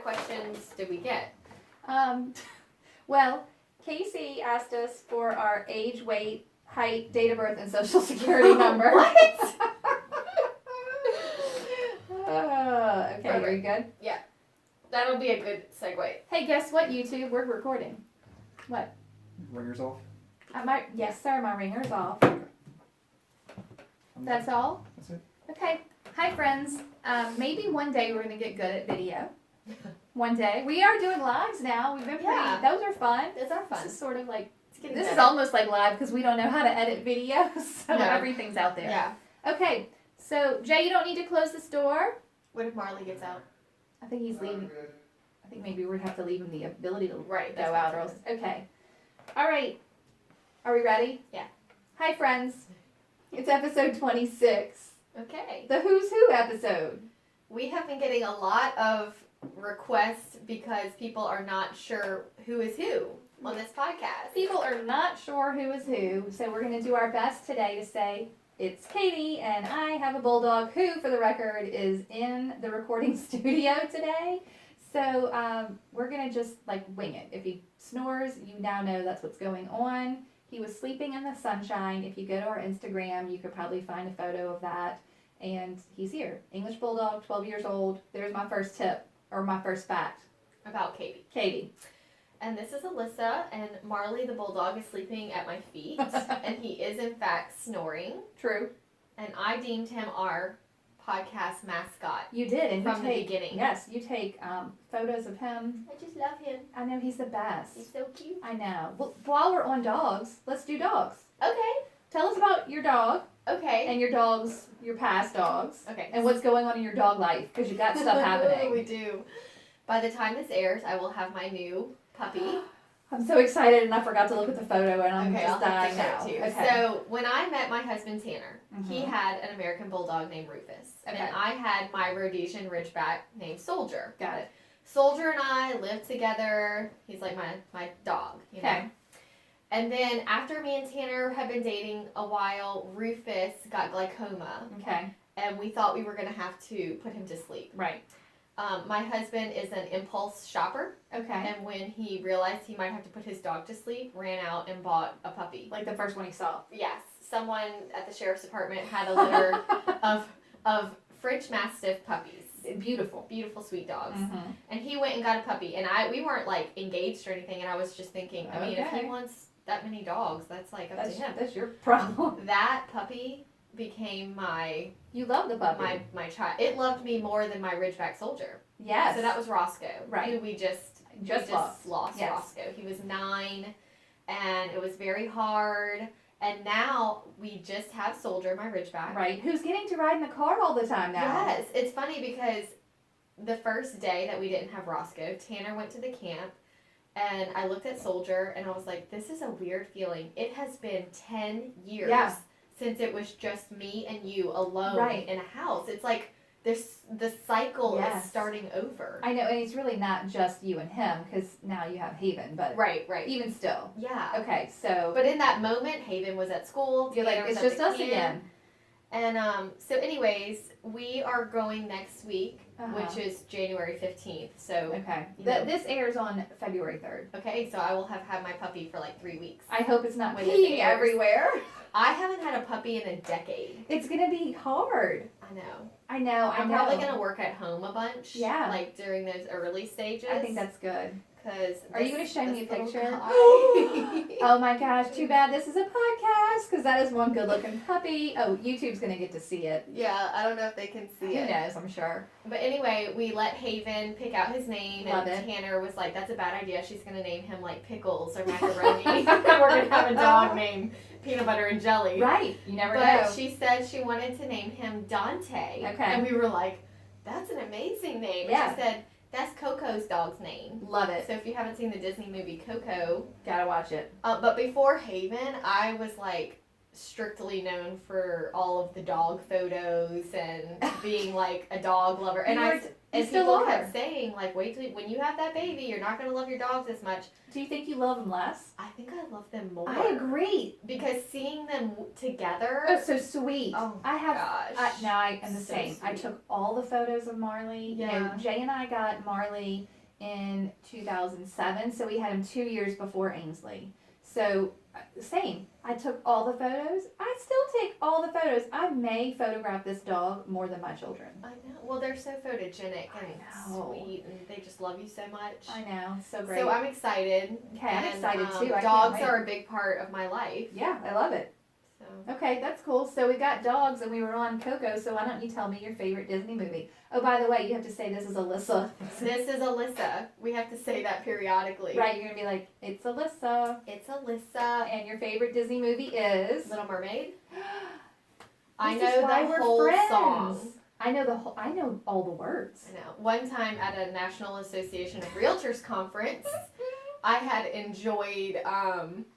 of questions did we get? Well, Casey asked us for our age, weight, height, date of birth, and social security number. What? Okay, are you good? Yeah. That'll be a good segue. Hey, guess what, YouTube? We're recording. What? Ringers off? Yes, sir, my ringer's off. That's all? That's it. Okay. Hi, friends. Maybe one day we're going to get good at video. One day. We are doing lives now. We've been those are fun. Those are fun. This is sort of like, This is almost like live because we don't know how to edit videos, so No. everything's out there. Yeah. Okay, so Jay, you don't need to close this door. What if Marley gets out? I think he's leaving. I think maybe we'd have to leave him the ability to Right. go out. Or else. Okay. All right. Are we ready? Yeah. Hi, friends. It's episode 26. Okay. The Who's Who episode. We have been getting a lot of requests because people are not sure who is who on this podcast. People are not sure who is who, so we're going to do our best today to say it's Katie and I have a bulldog who, for the record, is in the recording studio today. So we're going to just like wing it. If he snores, you now know that's what's going on. He was sleeping in the sunshine. If you go to our Instagram, you could probably find a photo of that. And he's here. English Bulldog, 12 years old. There's my first tip, or my first fact. About Katie. Katie. And this is Alyssa, and Marley the Bulldog is sleeping at my feet, and he is in fact snoring. True. And I deemed him our podcast mascot. You did, and from the beginning. Yes, you take photos of him. I just love him. I know, he's the best. He's so cute. I know. Well, while we're on dogs, let's do dogs. Okay. Tell us about your dog Okay. and your past dogs. Okay. And what's going on in your dog life, because you got stuff happening. We do. By the time this airs, I will have my new puppy. I'm so excited, and I forgot to look at the photo, and I'm Okay, just I'll have dying to show now. it to you. Okay. So when I met my husband Tanner, he Mhm. had an American Bulldog named Rufus, Okay. and I had my Rhodesian Ridgeback named Soldier. Got it. Soldier and I lived together. He's like my dog, you know. Okay. And then after me and Tanner had been dating a while, Rufus got glaucoma, Okay. and we thought we were gonna have to put him to sleep. Right. My husband is an impulse shopper, Okay. and when he realized he might have to put his dog to sleep, ran out and bought a puppy. Like the first one he saw. Yes, someone at the sheriff's department had a litter of French Mastiff puppies. Beautiful. Beautiful, sweet dogs. Mm-hmm. And he went and got a puppy, and we weren't like engaged or anything, and I was just thinking, I mean, if Okay. he wants that many dogs, that's like up to him. That's your problem. That puppy became my You love the puppy. my child. It loved me more than my Ridgeback Soldier. Yes. So that was Roscoe. Right. Who we just lost Yes. Roscoe. He was 9, and it was very hard. And now we just have Soldier, my Ridgeback. Right. Who's getting to ride in the car all the time now? Yes. It's funny because the first day that we didn't have Roscoe, Tanner went to the camp, and I looked at Soldier, and I was like, this is a weird feeling. It has been 10 years Yeah. since it was just me and you alone Right. in a house. It's like the cycle Yes. is starting over. I know, and it's really not just you and him, because now you have Haven, but Right. even still. Yeah. Okay, so But in that moment, Haven was at school. you're like, Tanner was it's at just the us camp. again. And so anyways, we are going next week, Uh-huh. which is January 15th. So, Okay. you know. This airs on February 3rd. okay, so I will have had my puppy for like 3 weeks. I hope it's not When it peeing airs. everywhere. I haven't had a puppy in a decade. It's going to be hard. I know. I know. I'm probably going to work at home a bunch. Yeah. Like during those early stages. I think that's good. Because Are you gonna show me a picture? Oh Oh my gosh, too bad this is a podcast, because that is one good looking puppy. Oh, YouTube's going to get to see it. Yeah, I don't know if they can see Who it. knows, I'm sure. But anyway, we let Haven pick out his name, Love and it. Tanner was like, that's a bad idea. She's going to name him like Pickles or Macaroni. We're going to have a dog named Peanut Butter and Jelly. Right, you never But know. she said she wanted to name him Dante. Okay. And we were like, that's an amazing name. Yeah. And she said, that's Coco's dog's name. Love it. So if you haven't seen the Disney movie Coco. Gotta watch it. But before Haven, I was like strictly known for all of the dog photos and being like a dog lover. And And still people are. kept saying, like, wait till when you have that baby, you're not going to love your dogs as much. Do you think you love them less? I think I love them more. I agree. Because seeing them together. Oh, so sweet. Oh, I have. gosh. Now I am the So same. sweet. I took all the photos of Marley. Yeah. You know, Jay and I got Marley in 2007, so we had him 2 years before Ainsley. So same. I took all the photos. I still take all the photos. I may photograph this dog more than my children. I know. Well, they're so photogenic I and know. sweet, and they just love you so much. I know. So great. So I'm excited. Okay, I'm And, excited too. I can't dogs wait. are a big part of my life. Yeah, I love it. So. Okay, that's cool. So we got dogs and we were on Coco, so why don't you tell me your favorite Disney movie? Oh, by the way, you have to say this is Alyssa. This is Alyssa. We have to say that periodically. Right, you're going to be like, it's Alyssa. It's Alyssa. And your favorite Disney movie is? Little Mermaid. I This is know why the we're whole friends. song. I know all the words. I know. One time at a National Association of Realtors conference, I had enjoyed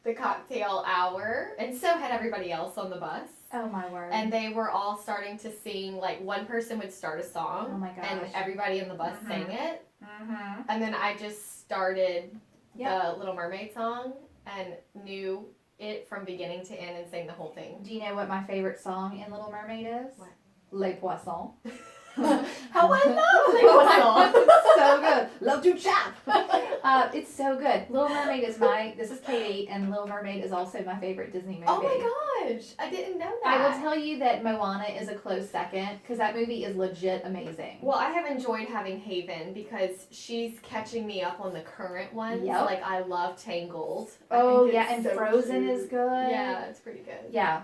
the cocktail hour, and so had everybody else on the bus. Oh my word. And they were all starting to sing, like one person would start a song, Oh my gosh. and everybody in the bus Mhm. sang it. Mm-hmm. And then I just started Yep. the Little Mermaid song and knew it from beginning to end and sang the whole thing. Do you know what my favorite song in Little Mermaid is? What? Les Poissons. How I love Les Poissons. It's so good. Love to chat. It's so good. Little Mermaid is this is Katie, and Little Mermaid is also my favorite Disney movie. Oh my gosh, I didn't know that. I will tell you that Moana is a close second, because that movie is legit amazing. Well, I have enjoyed having Haven because she's catching me up on the current ones. Yep. Like, I love Tangled. I Oh think yeah, it's and so Frozen cute. is good. Yeah, it's pretty good. Yeah.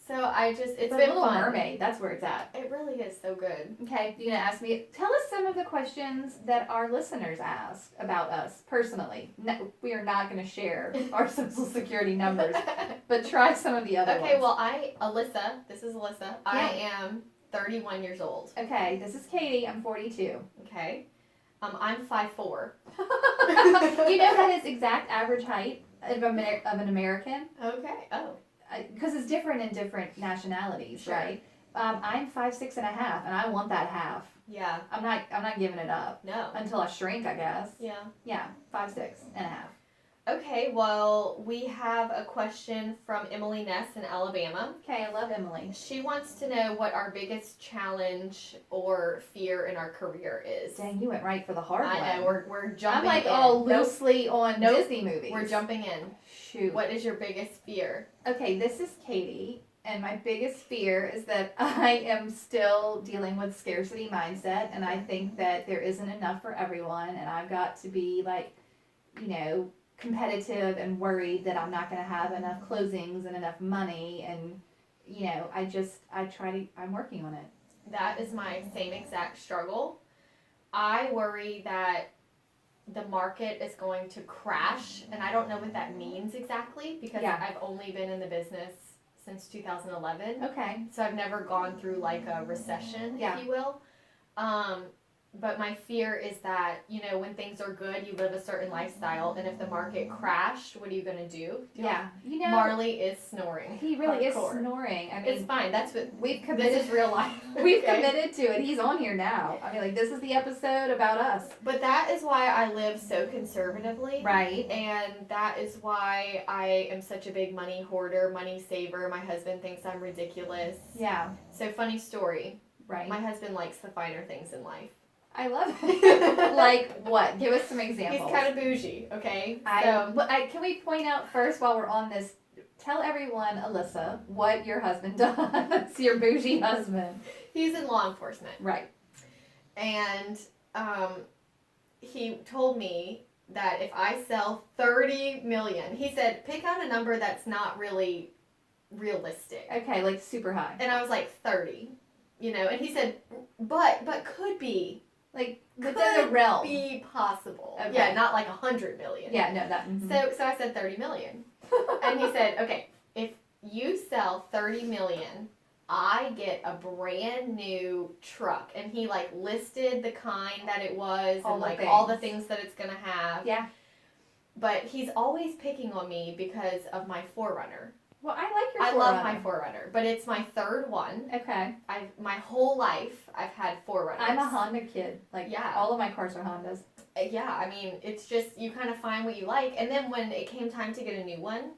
So it's But been Little fun. Mermaid, that's where it's at. It really is so good. Okay, you're gonna ask me. Tell us some of the questions that our listeners ask about us personally. No, we are not gonna share our social security numbers, but try some of the other ones. Okay, well, Alyssa, this is Alyssa. I am 31 years old. Okay, this is Katie. I'm 42. Okay. I'm 5'4". You know that is exact average height of an American, Okay. Oh. because it's different in different nationalities, Sure. right? I'm 5'6" and a half, and I want that half. Yeah. I'm not giving it up No. until I shrink, I guess. Yeah. Yeah, 5'6" and a half. Okay, well, we have a question from Emily Ness in Alabama. Okay, I love Emily. She wants to know what our biggest challenge or fear in our career is. Dang, you went right for the hard one. I know, we're jumping I'm like in. all Nope, loosely on Nope. Disney movies. we're jumping in. Shoot. What is your biggest fear? Okay, this is Katie, and my biggest fear is that I am still dealing with scarcity mindset, and I think that there isn't enough for everyone, and I've got to be like, competitive and worried that I'm not going to have enough closings and enough money, and I'm working on it. That is my same exact struggle. I worry that the market is going to crash, and I don't know what that means exactly because Yeah. I've only been in the business since 2011. Okay. So I've never gone through like a recession, Yeah. if you will. But my fear is that, when things are good, you live a certain lifestyle, and if the market crashed, what are you going to do? Yeah. Marley is snoring. He really Hardcore. is snoring. I mean, It's fine. That's what we've this committed. is real life. We've okay? committed to it. He's on here now. I mean, like, this is the episode about us. But that is why I live so conservatively. Right. And that is why I am such a big money hoarder, money saver. My husband thinks I'm ridiculous. Yeah. So, funny story. Right. My husband likes the finer things in life. I love it. Like what? Give us some examples. He's kind of bougie, okay? Can we point out first while we're on this, tell everyone, Alyssa, what your husband does, your bougie husband. He's in law enforcement. Right. And he told me that if I sell 30 million, he said, pick out a number that's not really realistic. Okay, like super high. And I was like, 30. And he said, but could be. Like within the realm. Be possible. Okay. Yeah, not like 100 million. Yeah, no, that. Mm-hmm. So I said 30 million. And he said, okay, if you sell 30 million, I get a brand new truck. And he listed the kind that it was All and the all the things. things that it's gonna have. Yeah. But he's always picking on me because of my 4Runner. Well, I like your I 4Runner. love my 4Runner, but it's my third one. Okay. My whole life I've had 4Runners. I'm a Honda kid. Like, yeah. all of my cars are Hondas. Yeah, I mean, it's just, you kind of find what you like. And then when it came time to get a new one,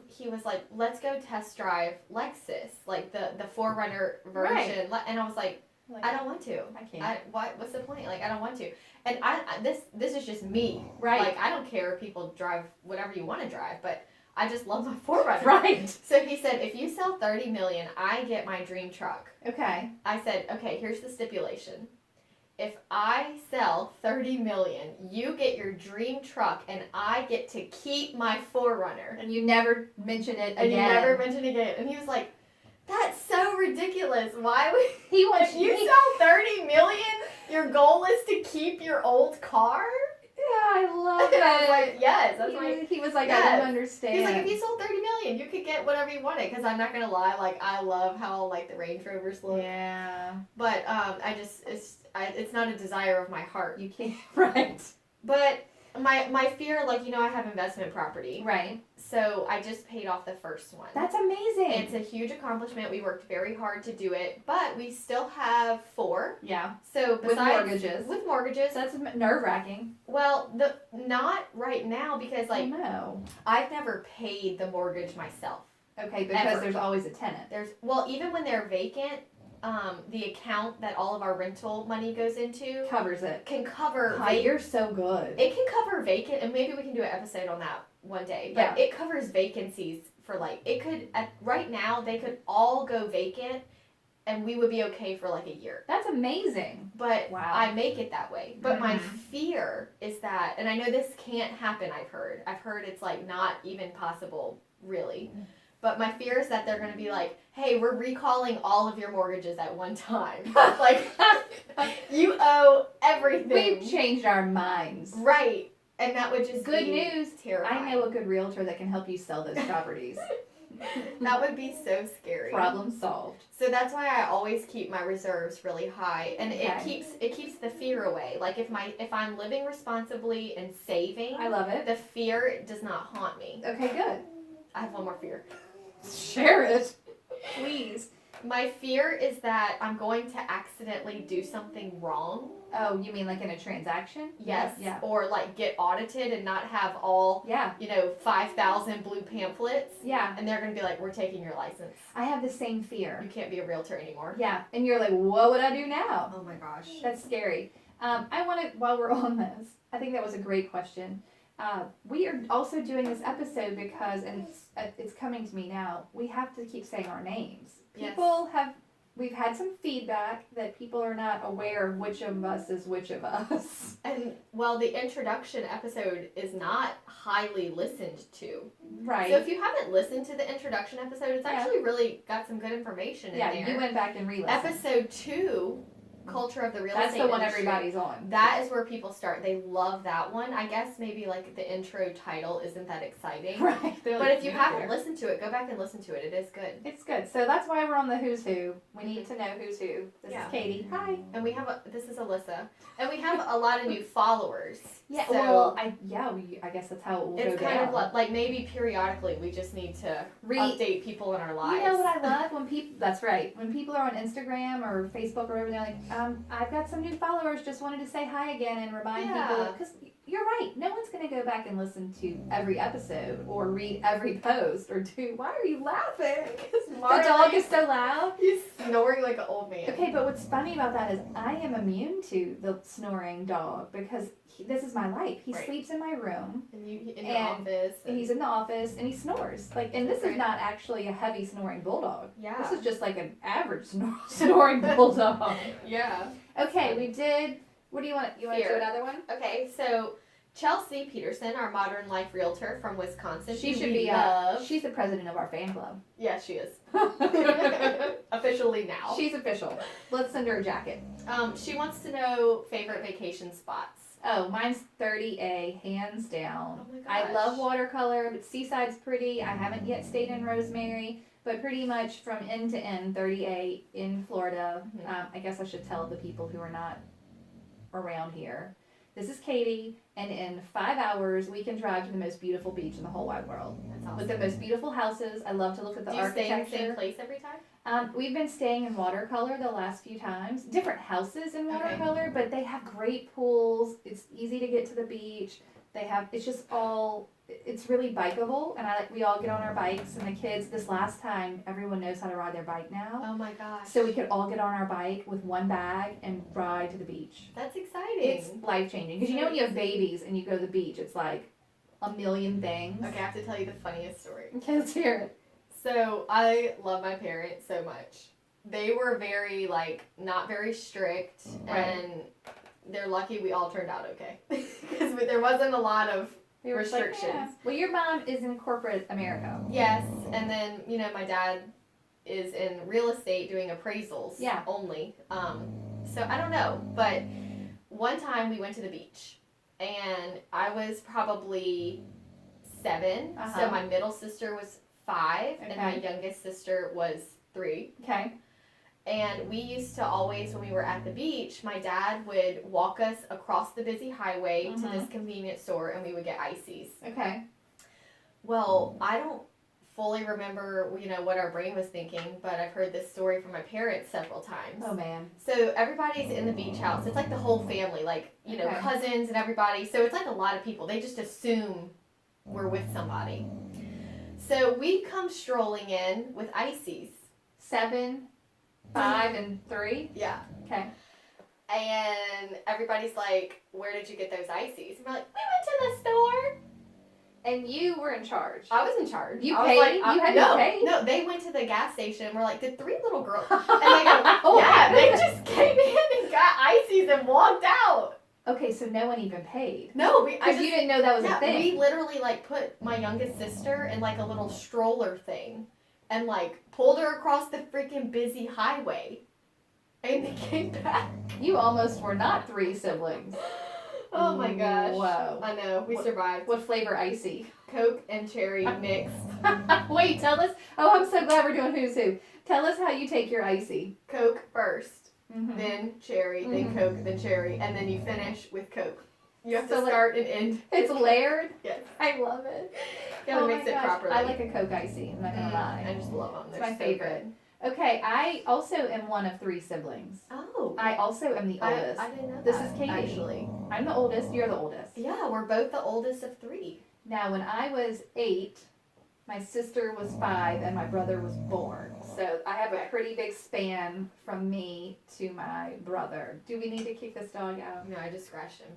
he was like, let's go test drive Lexus, like the 4Runner version. Right. And I was like, I don't want to. I can't. What's the point? Like, I don't want to. And this is just me. Right. Like, I don't care if people drive whatever you want to drive, but I just love my 4Runner. Right. So he said, if you sell 30 million, I get my dream truck. Okay. I said, okay, here's the stipulation. If I sell 30 million, you get your dream truck and I get to keep my 4Runner. And you never mention it again. And you never mention it again. And he was like, that's so ridiculous. Why would he wants if you sell 30 million, your goal is to keep your old car? Yeah, I love And I was it. like, yes. He was like, yes. I don't understand. He's like, if you sold 30 million, you could get whatever you wanted. Because I'm not going to lie, like, I love how, like, the Range Rovers look. Yeah. But it's not a desire of my heart. You can't. Right. But my fear, like, I have investment property. Right. So I just paid off the first one. That's amazing. It's a huge accomplishment. We worked very hard to do it, but we still have 4. Yeah. So besides, with mortgages. That's nerve-wracking. Well, not right now because, like, no. I've never paid the mortgage myself. Okay, because there's always a tenant. Even when they're vacant, the account that all of our rental money goes into covers it. Can cover. Hi, you're so good. It can cover vacant, and maybe we can do an episode on that one day. But it covers vacancies for, like, it could right now they could all go vacant, and we would be okay for like a year. That's amazing. But wow. I make it that way. But my fear is that, and I know this can't happen. I've heard it's like not even possible, really. But my fear is that they're going to be like, hey, we're recalling all of your mortgages at one time. Like, you owe everything. We've changed our minds. Right. And that would just good be news. Terrifying. I know a good realtor that can help you sell those properties. That would be so scary. Problem solved. So that's why I always keep my reserves really high, and it keeps the fear away. Like if I'm living responsibly and saving, I love it. The fear does not haunt me. Okay, good. I have one more fear. Share it, please. My fear is that I'm going to accidentally do something wrong. Oh, you mean like in a transaction? Yes. Yeah. Or like get audited and not have all, 5,000 blue pamphlets. Yeah. And they're going to be like, we're taking your license. I have the same fear. You can't be a realtor anymore. Yeah. And you're like, what would I do now? Oh my gosh. That's scary. I want to, while we're on this, I think that was a great question. We are also doing this episode because, and it's coming to me now, we have to keep saying our names. We've had some feedback that people are not aware of which of us is which of us. And, well, the introduction episode is not highly listened to. Right. So if you haven't listened to the introduction episode, it's actually really got some good information in there. Yeah, you went back and re-listened. Episode 2... Culture of the Real Estate That's the one industry. everybody's on. That is where people start. They love that one. I guess maybe like the intro title isn't that exciting. Right. But if you haven't listened to it, go back and listen to it. It is good. It's good. So that's why we're on the Who's Who. We need to know who's who. This is Katie. Hi. And this is Alyssa. And we have a lot of new followers. Yeah. So well, I guess that's how it will go down. It's kind of like maybe periodically we just need to update people in our lives. You know what I love? When people, that's right. When people are on Instagram or Facebook or whatever, they're like, I've got some new followers, just wanted to say hi again and remind people, because you're right, no one's going to go back and listen to every episode or read every post or do, why are you laughing? The dog is so loud. He's snoring like an old man. Okay, but what's funny about that is I am immune to the snoring dog because this is my life. He sleeps in my room. And in your office. And he's in the office and he snores. And this is not actually a heavy snoring bulldog. Yeah. This is just like an average snoring bulldog. Yeah. Okay, we did. What do you want? You want to do another one? Okay, so Chelsea Peterson, our Modern Life realtor from Wisconsin. She should be. She's the president of our fan club. Yeah, she is. Officially now. She's official. Let's send her a jacket. She wants to know favorite vacation spots. Oh, mine's 30A, hands down. Oh my gosh. I love watercolor, but Seaside's pretty. I haven't yet stayed in Rosemary, but pretty much from end to end, 30A in Florida. I guess I should tell the people who are not around here. this is Katie, and in 5 hours we can drive to the most beautiful beach in the whole wide world. That's awesome. With the most beautiful houses. I love to look at the Do you stay architecture. in the same place every time? We've been staying in watercolor the last few times. Different houses in watercolor, but they have great pools. It's easy to get to the beach. It's just all, it's really bikeable, and we all get on our bikes, and the kids, this last time, everyone knows how to ride their bike now. Oh my gosh. So we could all get on our bike with one bag and ride to the beach. That's exciting. It's life-changing. Because you know when you have babies and you go to the beach, it's like a million things. Okay, I have to tell you the funniest story. Okay, let's hear it. So, I love my parents so much. They were very, not very strict, and they're lucky we all turned out okay. Because there wasn't a lot of restrictions. Like, yeah. Well, your mom is in corporate America. Yes, and then, my dad is in real estate doing appraisals only. So, I don't know, but one time we went to the beach, and I was probably 7, so my middle sister was 5, and my youngest sister was 3. Okay. And we used to always, when we were at the beach, my dad would walk us across the busy highway to this convenience store, and we would get ices. Okay. Well, I don't fully remember, what our brain was thinking, but I've heard this story from my parents several times. Oh, man. So everybody's in the beach house. It's like the whole family, cousins and everybody. So it's like a lot of people. They just assume we're with somebody. So we come strolling in with ices. 7, 5, and 3? Yeah. Okay. And everybody's like, where did you get those ices? And we're like, we went to the store. And you were in charge. I was in charge. You I paid? was like, You had to pay? No, they went to the gas station and we're like, the 3 little girls. And they go, yeah, they just came in and got ices and walked out. Okay, so no one even paid. No, because you didn't know that was a thing. We literally put my youngest sister in a little stroller thing and pulled her across the freaking busy highway, and they came back. You almost were not 3 siblings. Oh my gosh! Whoa! I know we survived. What flavor icy? Coke and cherry mixed. Wait, tell us. Oh, I'm so glad we're doing who's who. Tell us how you take your icy. Coke first. Then cherry, then Coke, then cherry, and then you finish with Coke. You have to start and end. It's layered? Yes. I love it. You gotta mix it properly. I like a Coke icy, I'm not gonna lie. I just love them. It's my favorite. Okay, I also am one of 3 siblings. Oh. I also am the oldest. I didn't know This that, is Katie. actually. I'm the oldest, you're the oldest. Yeah, we're both the oldest of 3. Now, when I was 8, my sister was 5, and my brother was born. So I have a pretty big span from me to my brother. Do we need to kick this dog out? No, I just scratched him.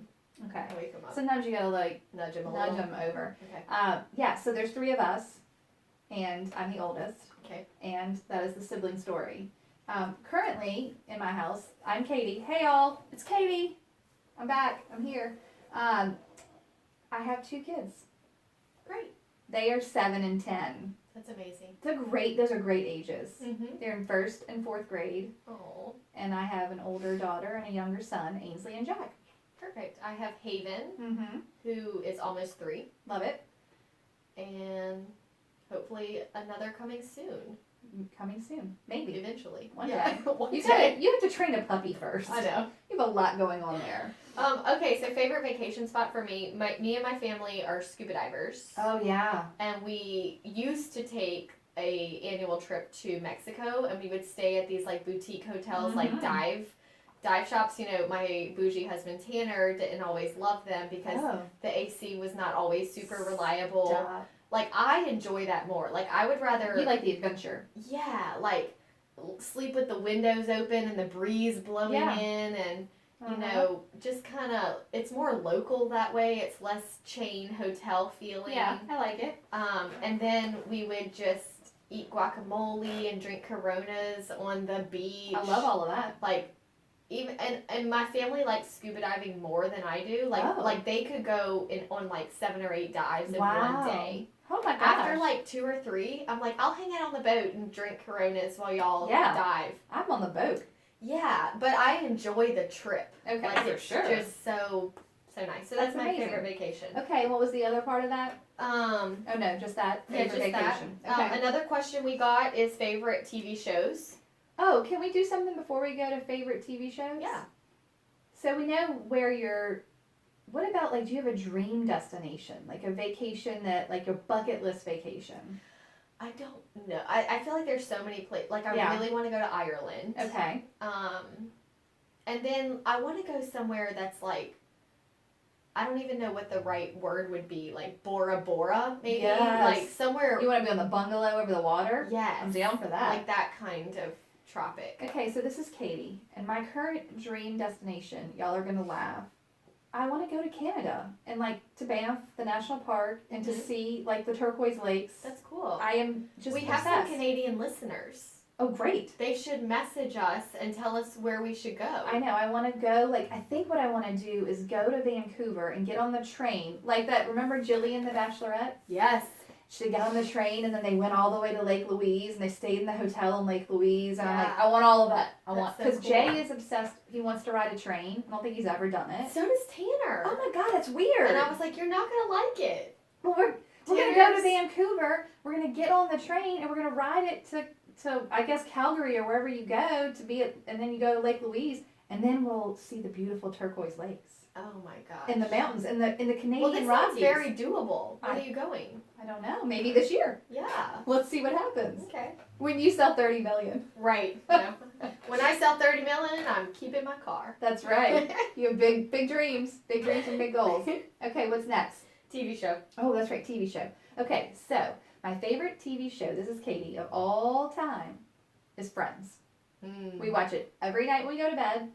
Okay. I wake him up. Sometimes you gotta nudge him over. Okay. Yeah, so there's 3 of us, and I'm the oldest. Okay. And that is the sibling story. Currently, in my house, I'm Katie. Hey y'all, it's Katie. I'm back. I'm here. I have 2 kids. Great. They are 7 and 10. That's amazing. Those are great ages. Mm-hmm. They're in 1st and 4th grade. Oh. And I have an older daughter and a younger son, Ainsley and Jack. Perfect. I have Mm-hmm. who is almost 3. Love it. And hopefully another coming soon. Coming soon. Maybe. Eventually. One day. One You day. have to train a puppy first. I know. You have a lot going on there. Okay, so favorite vacation spot for me. Me and my family are scuba divers. Oh, yeah. And we used to take a annual trip to Mexico, and we would stay at these boutique hotels, dive shops. My bougie husband Tanner didn't always love them because the AC was not always super reliable. Stop. I enjoy that more. I would rather... You like the adventure. Yeah, sleep with the windows open and the breeze blowing in, and, just kind of... It's more local that way. It's less chain hotel feeling. Yeah, I like it. And then we would just eat guacamole and drink Coronas on the beach. I love all of that. Even and my family likes scuba diving more than I do. They could go on 7 or 8 dives in one day. Oh my gosh. After 2 or 3, I'm like, I'll hang out on the boat and drink Coronas while y'all dive. I'm on the boat. Yeah, but I enjoy the trip. Okay, for it's sure. just so nice. So that's my amazing. favorite vacation. Okay, what was the other part of that? Oh no, just that yeah, favorite just vacation. that. Okay. Another question we got is favorite TV shows. Oh, can we do something before we go to favorite TV shows? Yeah. So we know where your what about, like, do you have a dream destination? Like a vacation that, like, your bucket list vacation? I don't know. I feel like there's so many places. Like, I Yeah. really want to go to Ireland. Okay. And then I want to go somewhere that's like, I don't even know what the right word would be. Like Bora Bora, maybe. Yes. Like somewhere. You want to be on the bungalow over the water? Yes. I'm down for that. Like that kind of tropic. Okay, so this is Katie, and my current dream destination, y'all are gonna laugh. I want to go to Canada and, like, to Banff, the national park, and to see, like, the turquoise lakes. That's cool. I am just We have obsessed. some Canadian listeners. Oh, great. They should message us and tell us where we should go. I know. I want to go. Like, I think what I want to do is go to Vancouver and get on the train. Like that. Remember Jillian, the Bachelorette? Yes. She got on the train and then they went all the way to Lake Louise and they stayed in the hotel in Lake Louise. And I'm like, Yeah. I want all of that. I That's want so because cool. Jay is obsessed. He wants to ride a train. I don't think he's ever done it. So does Tanner. Oh my God, that's weird. And I was like, you're not going to like it. Well, we're gonna go to Tanner's- Vancouver. We're gonna get on the train and we're gonna ride it to I guess Calgary or wherever you go to be at, and then you go to Lake Louise, and then we'll see the beautiful turquoise lakes Oh my gosh. in the mountains in the Canadian Well, this Rockies. sounds very doable. When I- are you going? I don't know. Maybe this year. Yeah. Let's see what happens Okay. when you sell 30 million. Right. You know, when I sell 30 million, I'm keeping my car. That's right. You have big dreams, and big goals. Okay, what's next? TV show. Oh, that's right, TV show. Okay, so my favorite TV show. This is Katie of all time. Is Friends. We watch it every night when we go to bed.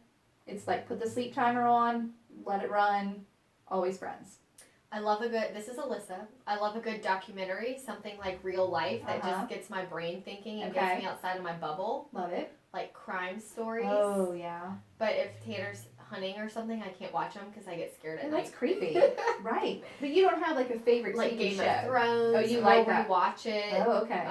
It's like put the sleep timer on, let it run. Always Friends. I love a good, this is Alyssa. I love a good documentary, something like real life that just gets my brain thinking and Okay. gets me outside of my bubble. Love it. Like crime stories. Oh yeah. But if Tanner's hunting or something, I can't watch them because I get scared at Oh, night. that's creepy. Right. But you don't have like a favorite Like TV Game show. of Thrones. Oh, you I'll like that. rewatch it. Oh, okay.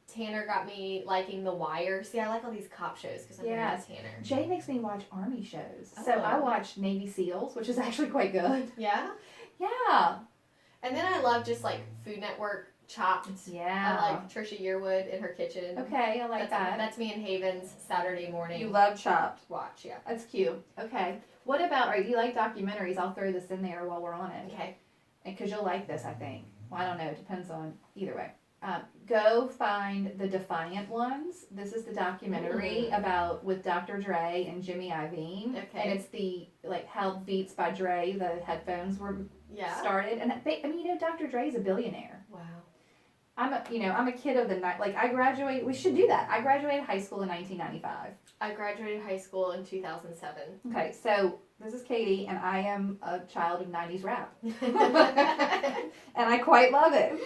Tanner got me liking The Wire. See, I like all these cop shows because I'm Yeah. married to Tanner. Jay makes me watch Army shows. So Oh. I watched Navy SEALs, which is actually quite good. Yeah? Yeah. And then I love just like Food Network, Chopped. Yeah. I like Trisha Yearwood in her kitchen. Okay, I like that. That's me and Haven's Saturday morning You love Chopped. watch, yeah. That's cute. Okay. What about, do you like documentaries? I'll throw this in there while we're on it. Okay. Because you'll like this, I think. Well, I don't know. It depends on either way. Go find the Defiant Ones. This is the documentary about with Dr. Dre and Jimmy Iovine. Okay. And it's the like how Beats by Dre, the headphones were Yeah. started. And I mean, Dr. Dre is a billionaire. Wow. I'm a kid of the night. Like I graduated. We should do that. I graduated high school in 1995. I graduated high school in 2007. Okay, so this is Katie, and I am a child of 90s rap, and I quite love it.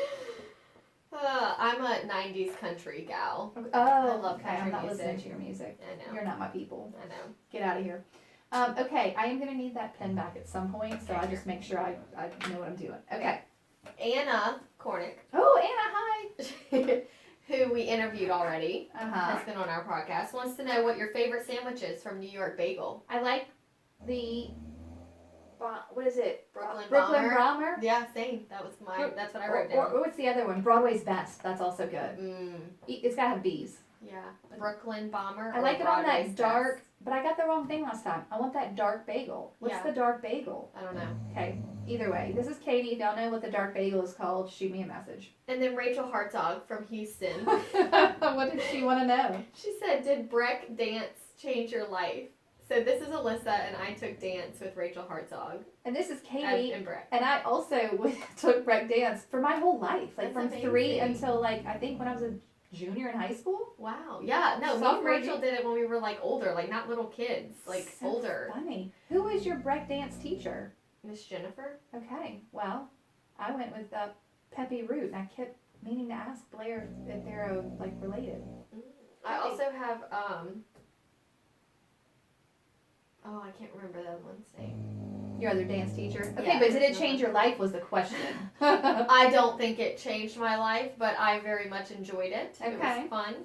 I'm a 90s country gal. Oh, I love okay. country I'm not music. listening to your music. I know. You're not my people. I know. Get out of here. Okay, I am gonna need that pen back at some point, so Okay, I just make sure I know what I'm doing. Okay. Anna Cornick, Oh, Anna, hi. who we interviewed already, Uh huh. has been on our podcast, wants to know what your favorite sandwich is from New York Bagel. I like the what is it? Brooklyn Brooklyn Bomber. Bomber. Yeah, same. That's what I wrote Or down. what's the other one? Broadway's Best. That's also good. It's gotta have B's. Yeah. Brooklyn Bomber. I or like it on Broadway's that dark, Best. but I got the wrong thing last time. I want that dark bagel. What's Yeah. the dark bagel? I don't know. Okay, either way. This is Katie. If y'all know what the dark bagel is called, shoot me a message. And then Rachel Hartzog from Houston. What did she want to know? She said, "Did break dance change your life?" So this is Alyssa, and I took dance with Rachel Hartzog And this is Katie. and Breck. And I also took break dance for my whole life. Like That's from 3 amazing. until like, I think when I was a junior in high school. Wow. Yeah. No, me and Sophomore Rachel year. did it when we were like older, like not little kids, like So older. Funny. Who was your break dance teacher? Miss Jennifer. Okay, well, I went with Peppy Root, and I kept meaning to ask Blair if they're like related. I also have oh, I can't remember the other one's name. Your other dance teacher. Okay, Yeah, but did it it's change your life? Was the question. I don't think it changed my life, but I very much enjoyed it. It Okay. was fun.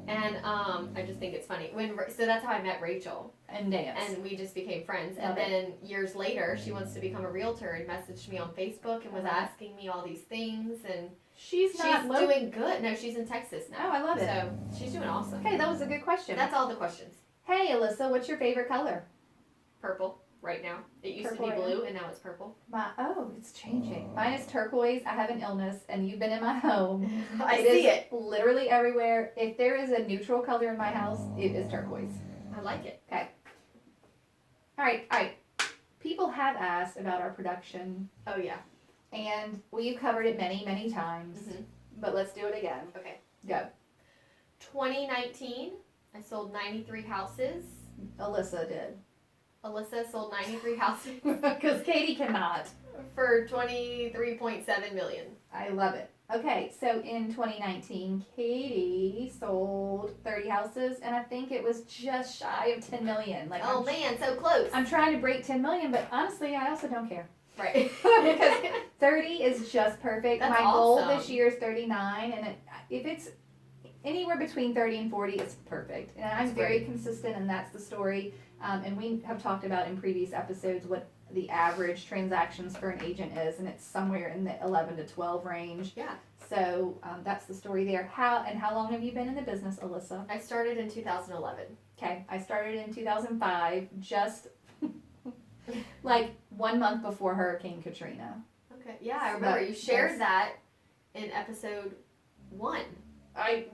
And I just think it's funny. So that's how I met Rachel. And dance. And we just became friends. Love And then years later, she wants to become a realtor and messaged me on Facebook and was asking me all these things. And she's not local. doing good. No, she's in Texas now. Oh, I love it. So she's doing awesome. Okay, that was a good question. That's all the questions. Hey, Alyssa, what's your favorite color? Purple. right now. It used to Purple be right blue, and now it's purple. It's changing. Mine is turquoise. I have an illness, and you've been in my home. I see is it. literally everywhere. If there is a neutral color in my house, it is turquoise. I like it. Okay. All right. People have asked about our production, Oh, yeah. and we've covered it many, many times. Mm-hmm. But let's do it again. Okay. Go. 2019, I sold 93 houses. Alyssa did. Alyssa sold 93 houses Because Katie cannot. for $23.7 million. I love it. Okay, so in 2019, Katie sold 30 houses, and I think it was just shy of 10 million. Like, Oh, man, so close. I'm trying to break 10 million, but honestly, I also don't care. Right. Because 30 is just perfect. That's My goal awesome. this year is 39, and if it's anywhere between 30 and 40, it's perfect. And I'm That's very great. consistent, and that's the story. And we have talked about in previous episodes what the average transactions for an agent is, and it's somewhere in the 11 to 12 range. Yeah. So that's the story there. How long have you been in the business, Alyssa? I started in 2011. Okay, I started in 2005, just like 1 month before Hurricane Katrina. Okay. Yeah, I So remember you shared that's- that in episode 1. I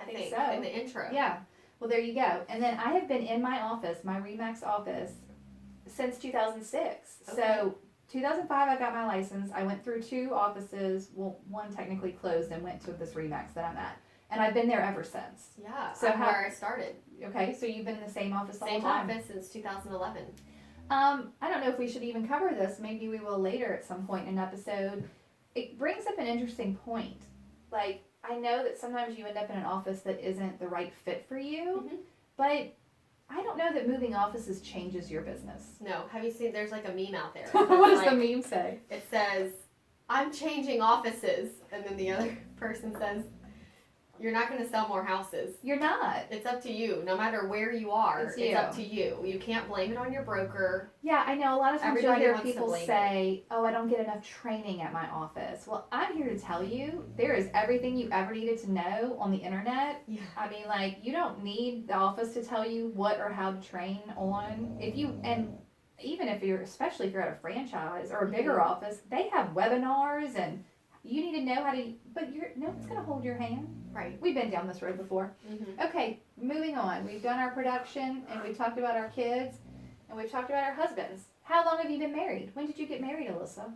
think so. In the intro. Yeah. Well, there you go. And then I have been in my office, my Remax office, since 2006. Okay. So 2005, I got my license. I went through 2 offices. Well, one technically closed and went to this Remax that I'm at. And I've been there ever since. Yeah. So I'm how- where I started. Okay, so you've been in the same office the Same whole time. office since 2011. I don't know if we should even cover this. Maybe we will later at some point in an episode. It brings up an interesting point. Like, I know that sometimes you end up in an office that isn't the right fit for you, Mhm. but I don't know that moving offices changes your business. No. Have you seen, there's like a meme out there. What does Like, the meme say? It says, I'm changing offices. And then the other person says, you're not going to sell more houses. You're not. It's up to you. No matter where you are, It's it's you. up to you. You can't blame it on your broker. Yeah, I know. A lot of times you'll Everybody hear wants to people blame say, oh, I don't get enough training at my office. Well, I'm here to tell you, there is everything you ever needed to know on the internet. Yeah. I mean, like, you don't need the office to tell you what or how to train on. Even if you're, especially if you're at a franchise or a bigger Mhm. office, they have webinars and you need to know how to, but no one's going to hold your hand. Right. We've been down this road before. Mm-hmm. Okay, moving on. We've done our production and we've talked about our kids and we've talked about our husbands. How long have you been married? When did you get married, Alyssa?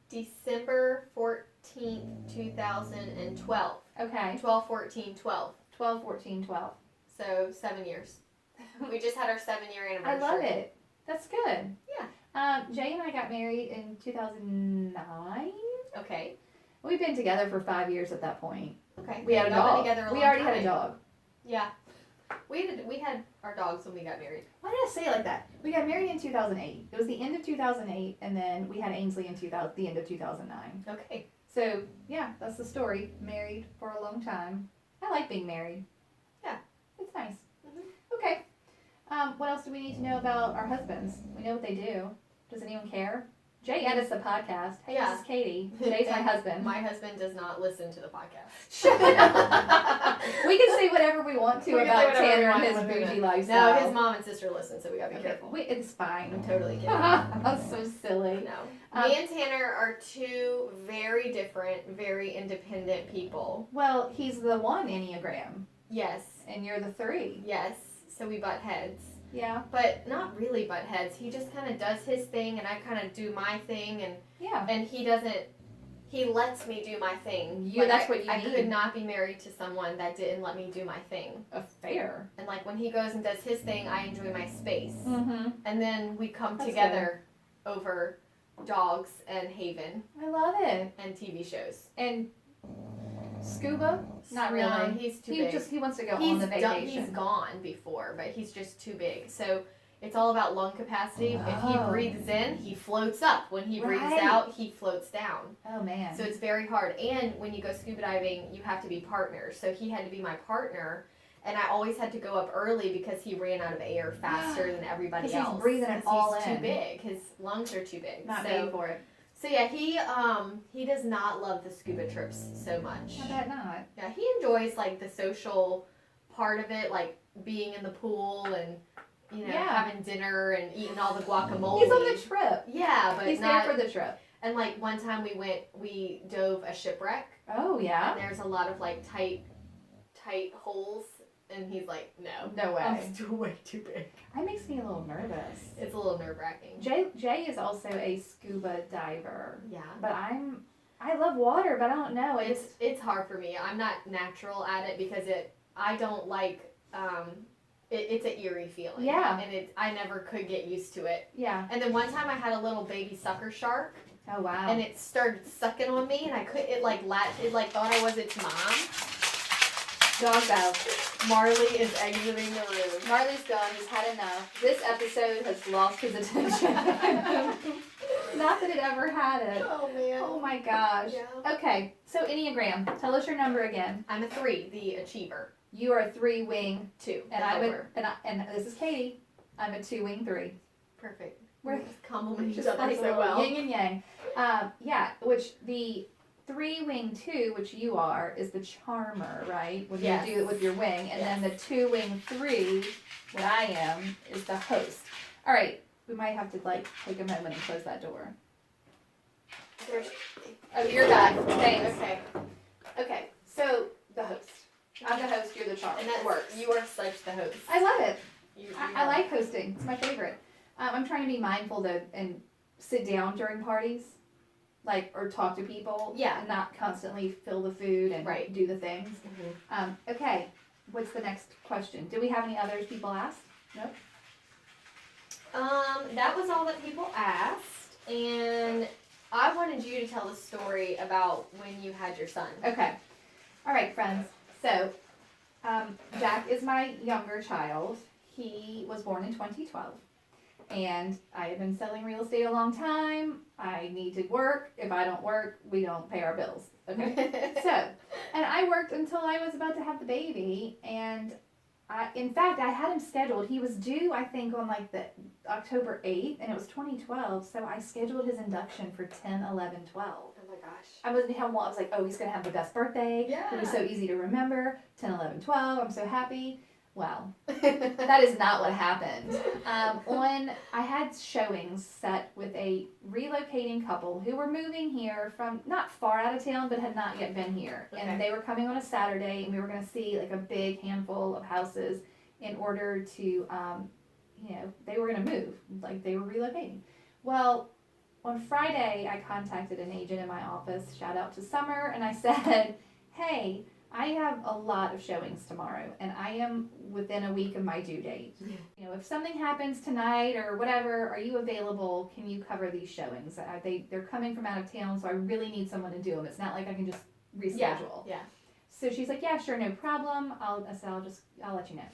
December 14th, 2012. Okay, 12, 14, 12. 12, 14, 12. So 7 years. We just had our 7-year I anniversary. love it. That's good. Yeah. Jay and I got married in 2009. Okay. We've been together for 5 years at that point. Okay. We had a Y'all been dog. together a We long already had a time. dog. Yeah. We had our dogs when we got married. Why did I say it like that? We got married in 2008. It was the end of 2008, and then we had Ainsley in the end of 2009. Okay. So, yeah, that's the story. Married for a long time. I like being married. Yeah. It's nice. Mhm. Okay. What else do we need to know about our husbands? We know what they do. Does anyone care? Jay edits the podcast. Hey, Yeah. this is Katie. Jay's my And husband. My husband does not listen to the podcast. Shut up. We can say whatever we want to We can say about whatever we Tanner and want his with bougie him. lifestyle. No, his mom and sister listen, so we gotta be Okay, careful. it's fine. I'm totally kidding. That's so silly. No. Me and Tanner are two very different, very independent people. Well, he's the 1 Enneagram, Yes. and you're the 3. Yes. So we butt heads. Yeah. But not really butt heads. He just kind of does his thing, and I kind of do my thing, Yeah. and he doesn't. He lets me do my thing. That's what you I need. could not be married to someone that didn't let me do my thing. Fair. And like when he goes and does his thing, I enjoy my space. Mm-hmm. And then we come That's together over dogs and Haven I love it. and TV shows. And scuba? Not No, really. he's too He big. wants to go He's on the vacation. he's gone before, but he's just too big. So it's all about lung capacity. If he Oh. breathes in, he floats up. When he breathes Right. out, he floats down. Oh man. So it's very hard. And when you go scuba diving, you have to be partners. So he had to be my partner. And I always had to go up early because he ran out of air faster than everybody 'Cause he's else. breathing it 'Cause all he's in. too big. His lungs are too big. not so, made for it. So yeah, he does not love the scuba trips so much. I bet not. Yeah, he enjoys like the social part of it, like being in the pool and having dinner and eating all the guacamole. He's on the trip. Yeah, but he's not there for the trip. And like one time we dove a shipwreck. Oh yeah. And there's a lot of like tight holes, and he's like, no way. I'm still way too big. That makes me a little nervous. It's a little nerve-wracking. Jay is also a scuba diver. Yeah. But I love water, but I don't know. It's hard for me. I'm not natural at it because I don't like it's an eerie feeling. Yeah. And I never could get used to it. Yeah. And then one time I had a little baby sucker shark. Oh wow. And it started sucking on me, and it thought I was its mom. Dog out. Marley is exiting the room. Marley's gone. He's had enough. This episode has lost his attention. Not that it ever had it. Oh man. Oh my gosh. Yeah. Okay. So Enneagram. Tell us your number again. I'm a 3, the achiever. You are a 3 wing 2. and this is Katie. I'm a 2 wing 3. Perfect. We're just complement each just other like so well. Yin and yang. Yeah. Which the 3 wing 2, which you are, is the charmer, right? When you do it with your wing, and then the 2 wing 3, what I am, is the host. All right. We might have to take a moment and close that door. Oh, you're back. Thanks. Okay. So the host. I'm the host. You're the charmer. And that works. You are such the host. I love it. You I like hosting. It's my favorite. I'm trying to be mindful and sit down during parties, or talk to people. Yeah. And not constantly fill the food and do the things. Mm-hmm. Okay. What's the next question? Do we have any others people asked? Nope. That was all that people asked, and I wanted you to tell the story about when you had your son. Okay. All right, friends. So, Jack is my younger child. He was born in 2012. And I have been selling real estate a long time. I need to work. If I don't work, we don't pay our bills. Okay? And I worked until I was about to have the baby. And in fact, I had him scheduled. He was due, I think, on the October 8th. And it was 2012. So I scheduled his induction for 10, 11, 12. Oh my gosh. I was like, oh, he's going to have the best birthday. Yeah. It'll be so easy to remember. 10, 11, 12. I'm so happy. Well, that is not what happened. I had showings set with a relocating couple who were moving here from not far out of town, but had not yet been here. Okay. And they were coming on a Saturday, and we were going to see a big handful of houses in order to, they were going to move. They were relocating. Well, on Friday, I contacted an agent in my office, shout out to Summer, and I said, hey, I have a lot of showings tomorrow, and I am within a week of my due date. Yeah. If something happens tonight or whatever, are you available? Can you cover these showings? They're coming from out of town, so I really need someone to do them. It's not like I can just reschedule. Yeah. So she's like, yeah, sure, no problem. I'll let you know.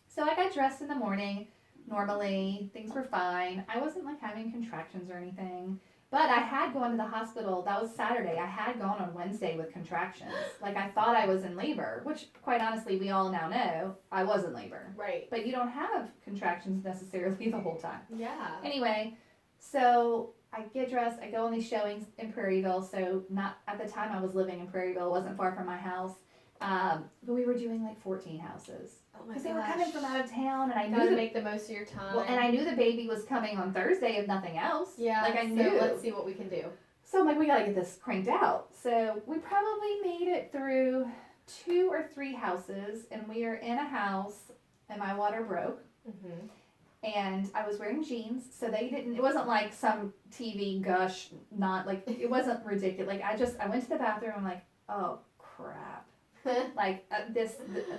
So I got dressed in the morning. Normally, things were fine. I wasn't having contractions or anything. But I had gone to the hospital. That was Saturday. I had gone on Wednesday with contractions. I thought I was in labor, which quite honestly, we all now know I was in labor. Right. But you don't have contractions necessarily the whole time. Yeah. Anyway, so I get dressed. I go on these showings in Prairieville. So not at the time I was living in Prairieville. It wasn't far from my house. But we were doing 14 houses. Oh my gosh. Because they were coming from out of town, and I knew to make the most of your time. Well, and I knew the baby was coming on Thursday, if nothing else. Yeah. I knew. So let's see what we can do. So I'm like, we gotta get this cranked out. So we probably made it through 2 or 3 houses, and we are in a house, and my water broke. Mm-hmm. And I was wearing jeans, so it wasn't like some TV gush, it wasn't ridiculous. I went to the bathroom, I'm like, oh crap.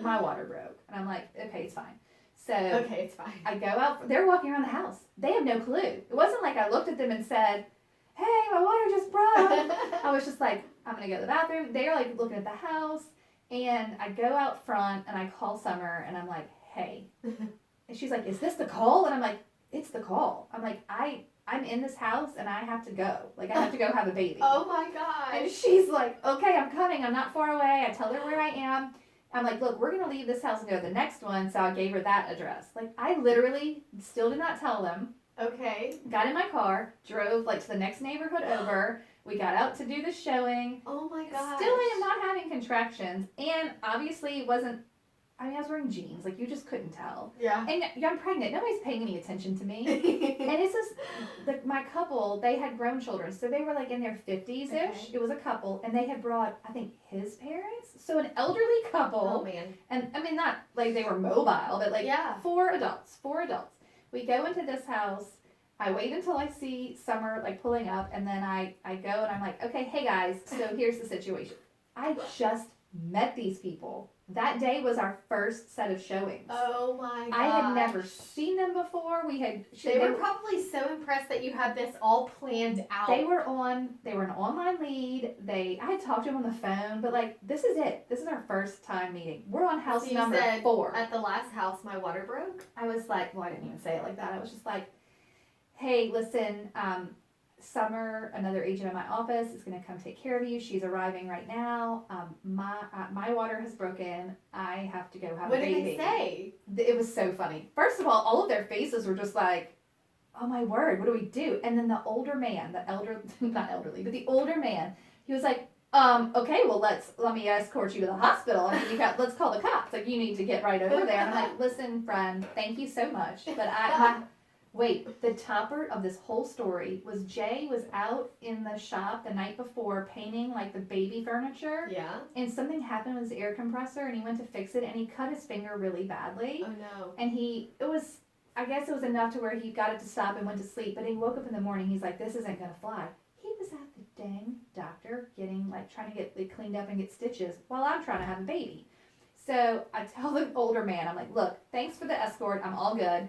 My water broke. And I'm like, okay, it's fine. So okay, it's fine. I go out, they're walking around the house. They have no clue. It wasn't like I looked at them and said, hey, my water just broke. I was just like, I'm going to go to the bathroom. They're looking at the house, and I go out front and I call Summer, and I'm like, hey. And she's like, is this the call? And I'm like, it's the call. I'm like, I'm in this house and I have to go. I have to go have a baby. Oh my gosh. And she's like, okay, I'm coming. I'm not far away. I tell her where I am. I'm like, look, we're going to leave this house and go to the next one. So I gave her that address. I literally still did not tell them. Okay. Got in my car, drove to the next neighborhood over. We got out to do the showing. Oh my gosh. Still I am not having contractions. And obviously it wasn't I mean, I was wearing jeans. Like, you just couldn't tell. Yeah. And I'm pregnant. Nobody's paying any attention to me. And it's just, my couple, they had grown children. So they were like in their 50s-ish. Okay. It was a couple. And they had brought, I think, his parents. So an elderly couple. Oh, man. And, I mean, not like they were mobile, but like Yeah. 4 adults. We go into this house. I wait until I see Summer, like, pulling up. And then I go and I'm like, okay, hey, guys. So here's the situation. I just met these people. That day was our first set of showings. Oh my god. I had never seen them before. They were probably so impressed that you had this all planned out. They were an online lead. I had talked to them on the phone, but like, this is it. This is our first time meeting. We're on house So you number said, 4. At the last house, my water broke. I was like, well, I didn't even say it like that. I was just like, hey, listen, Summer, another agent in my office, is going to come take care of you. She's arriving right now. My water has broken. I have to go have a baby. What did they say? It was so funny. First of all of their faces were just like, oh my word, what do we do? And then the older man, not elderly, but the older man, he was like, okay, well, let me escort you to the hospital. I mean, let's call the cops. Like, you need to get right over there. And I'm like, listen, friend, thank you so much. But wait, the topper of this whole story was Jay was out in the shop the night before painting like the baby furniture. Yeah. And something happened with his air compressor and he went to fix it and he cut his finger really badly. Oh no. And I guess it was enough to where he got it to stop and went to sleep. But he woke up in the morning, he's like, this isn't going to fly. He was at the dang doctor trying to get it cleaned up and get stitches while I'm trying to have a baby. So I tell the older man, I'm like, look, thanks for the escort. I'm all good.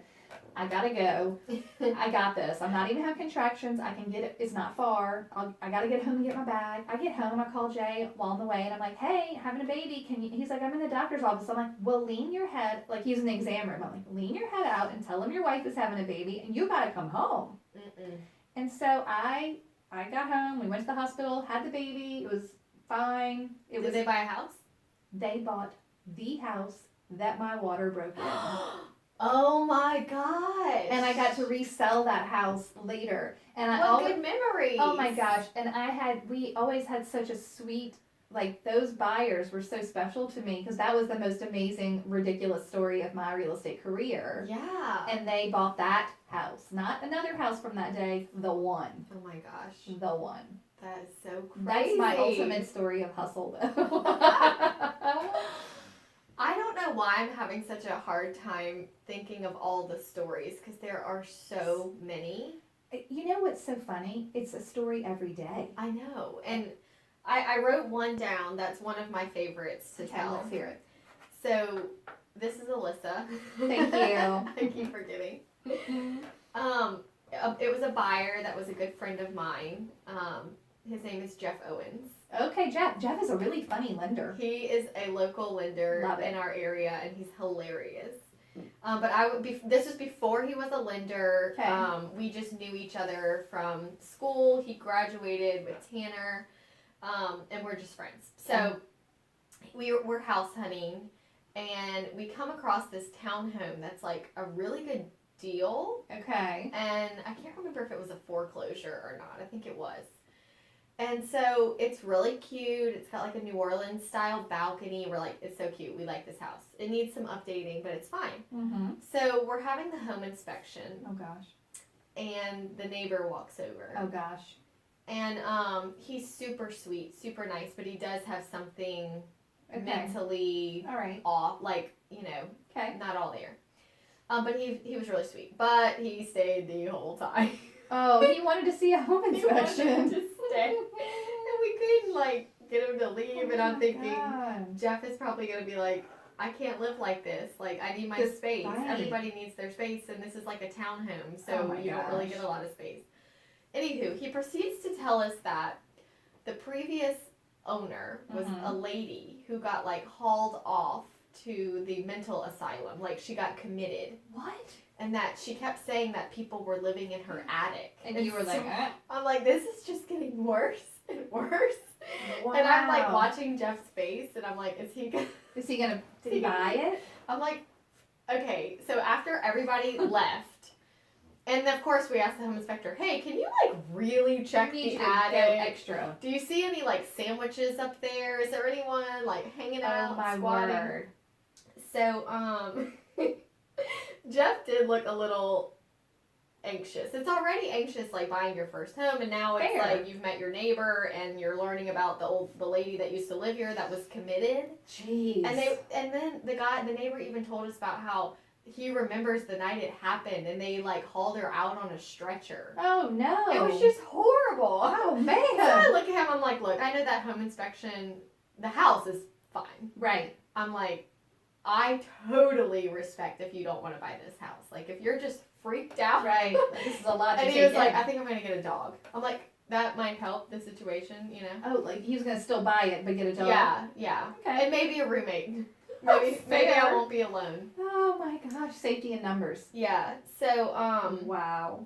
I gotta go. I got this. I'm not even having contractions. I can get it. It's not far. I gotta get home and get my bag. I get home. I call Jay while on the way, and I'm like, "Hey, having a baby. Can you?" He's like, "I'm in the doctor's office." I'm like, "Well, lean your head." Like he's in the exam room. I'm like, "Lean your head out and tell him your wife is having a baby, and you gotta come home." Mm-mm. And so I got home. We went to the hospital. Had the baby. It was fine. Did they buy a house? They bought the house that my water broke in. Oh my gosh. And I got to resell that house later. And good memories. Oh my gosh. And we always had such a sweet, like those buyers were so special to me because that was the most amazing, ridiculous story of my real estate career. Yeah. And they bought that house, not another house from that day, the one. Oh my gosh. The one. That is so crazy. That's my ultimate story of hustle though. I don't know why I'm having such a hard time thinking of all the stories because there are so many. You know what's so funny? It's a story every day. I know. And I wrote one down that's one of my favorites to tell. Let's hear it. So this is Alyssa. Thank you. I keep forgetting. It was a buyer that was a good friend of mine. His name is Jeff Owens. Okay, Jeff. Jeff is a really funny lender. He is a local lender in our area, and he's hilarious. But this was before he was a lender. Okay. We just knew each other from school. He graduated with Tanner, and we're just friends. So we're house hunting, and we come across this townhome that's like a really good deal. Okay. And I can't remember if it was a foreclosure or not. I think it was. And so it's really cute. It's got like a New Orleans style balcony. We're like, it's so cute. We like this house. It needs some updating, but it's fine. Mm-hmm. So we're having the home inspection. Oh gosh. And the neighbor walks over. Oh gosh. And he's super sweet, super nice, but he does have something mentally off, like, not all there. But he was really sweet. But he stayed the whole time. Oh, he wanted to see a home inspection. He wanted to stay. And we couldn't, get him to leave. And I'm thinking, Jeff is probably going to be like, I can't live like this. Like, I need my space. Right. Everybody needs their space. And this is like a townhome. So you don't really get a lot of space. Anywho, he proceeds to tell us that the previous owner was a lady who got, hauled off to the mental asylum. Like, she got committed. What? And that she kept saying that people were living in her attic. And you were like, I'm like, this is just getting worse and worse. Wow. And I'm watching Jeff's face, and I'm like, is he gonna buy it? I'm like, okay. So after everybody left, and of course we asked the home inspector, hey, can you really check the attic? Extra. Do you see any sandwiches up there? Is there anyone hanging out? Oh my squatting? word. So, Jeff did look a little anxious. It's already anxious, like buying your first home, and now it's Fair. like you've met your neighbor and you're learning about the lady that used to live here that was committed. Jeez. And then the neighbor even told us about how he remembers the night it happened, and they like hauled her out on a stretcher. Oh no. It was just horrible. Oh man. So I look at him, I'm like, look, I know that home inspection, the house is fine. Right. I'm like, I totally respect if you don't want to buy this house. Like, if you're just freaked out. Right. This is a lot to And take he was in. like, I think I'm going to get a dog. I'm like, that might help the situation, you know? Oh, like he was gonna still buy it but get a dog. Yeah. Okay. And maybe a roommate. Maybe I won't be alone. Oh my gosh, safety in numbers. Yeah. So, Wow.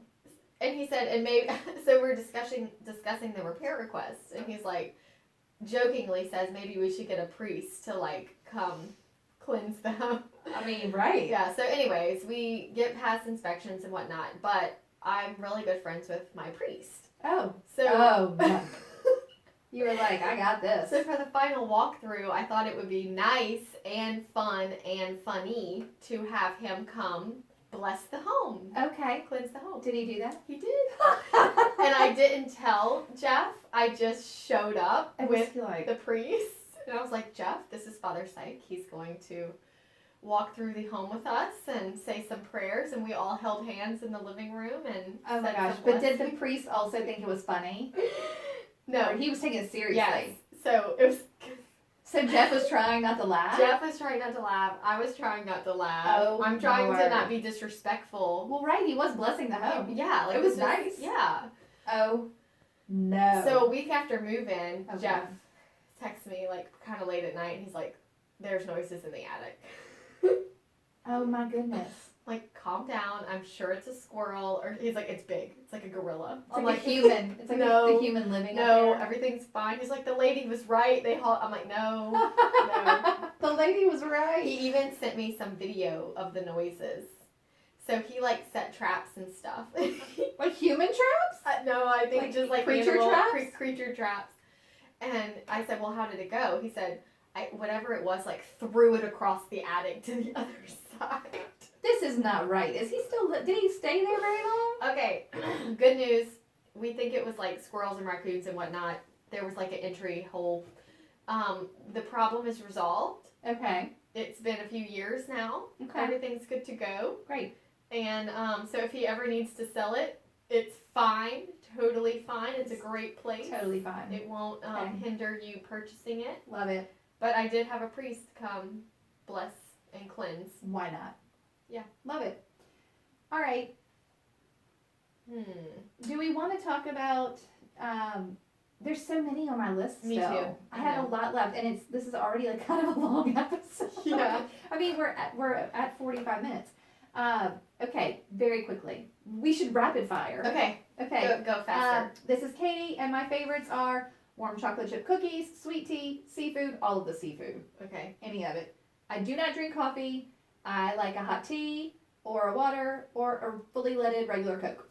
and he said, and maybe, so we're discussing the repair requests, and he's like, jokingly says, maybe we should get a priest to like come cleanse the home. I mean, right. Yeah, so anyways, we get past inspections and whatnot, but I'm really good friends with my priest. Oh. So, Oh. No. You were like, I got this. so for the final walkthrough, I thought it would be nice and fun and funny to have him come bless the home, Okay. cleanse the home. Did he do that? He did. And I didn't tell Jeff. I just showed up And with was he like, the priest. And I was like, Jeff, this is Father Syke. He's going to walk through the home with us and say some prayers. And we all held hands in the living room and oh my said gosh. some But did the blessings. priest also think it was funny? No. Or he was taking it seriously. Yes. So it was. So Jeff was trying not to laugh? Jeff was trying not to laugh. I was trying not to laugh. Oh, I'm trying my to word. not be disrespectful. Well, right. He was blessing the home. Yeah, like It was this is- nice. Yeah. Oh, no. So a week after move-in, Okay. Jeff texts me like kind of late at night, and he's like, "There's noises in the attic." Oh my goodness. Like, calm down. I'm sure it's a squirrel, or he's like, "It's big. It's like a gorilla." It's I'm like a human. It's like no, the human living No, up there. everything's fine. He's like, "The lady was right." I'm like, "No." The lady was right. He even sent me some video of the noises. So he like set traps and stuff. Like human traps? No, I think Like just like creature animal- traps? creature traps. And I said, "Well, how did it go?" He said, whatever it was, like threw it across the attic to the other side. This is not right. Is he still? Did he stay there very long? Okay, good news. We think it was like squirrels and raccoons and whatnot. There was like an entry hole. The problem is resolved. Okay. It's been a few years now. Okay. Everything's good to go. Great. And so if he ever needs to sell it, it's fine. Totally fine. It's a great place. Totally fine. It won't Okay. hinder you purchasing it. Love it. But I did have a priest come bless and cleanse. Why not? Yeah. Love it. All right. Do we want to talk about? There's so many on my list. Me still. too. I have a lot left, and this is already like kind of a long episode. Yeah. I mean, we're at 45 minutes. Okay. Very quickly, we should rapid fire. Okay. Okay. Go faster. This is Katie, and my favorites are warm chocolate chip cookies, sweet tea, seafood, all of the seafood, Okay. any of it. I do not drink coffee. I like a hot tea or a water or a fully leaded regular Coke.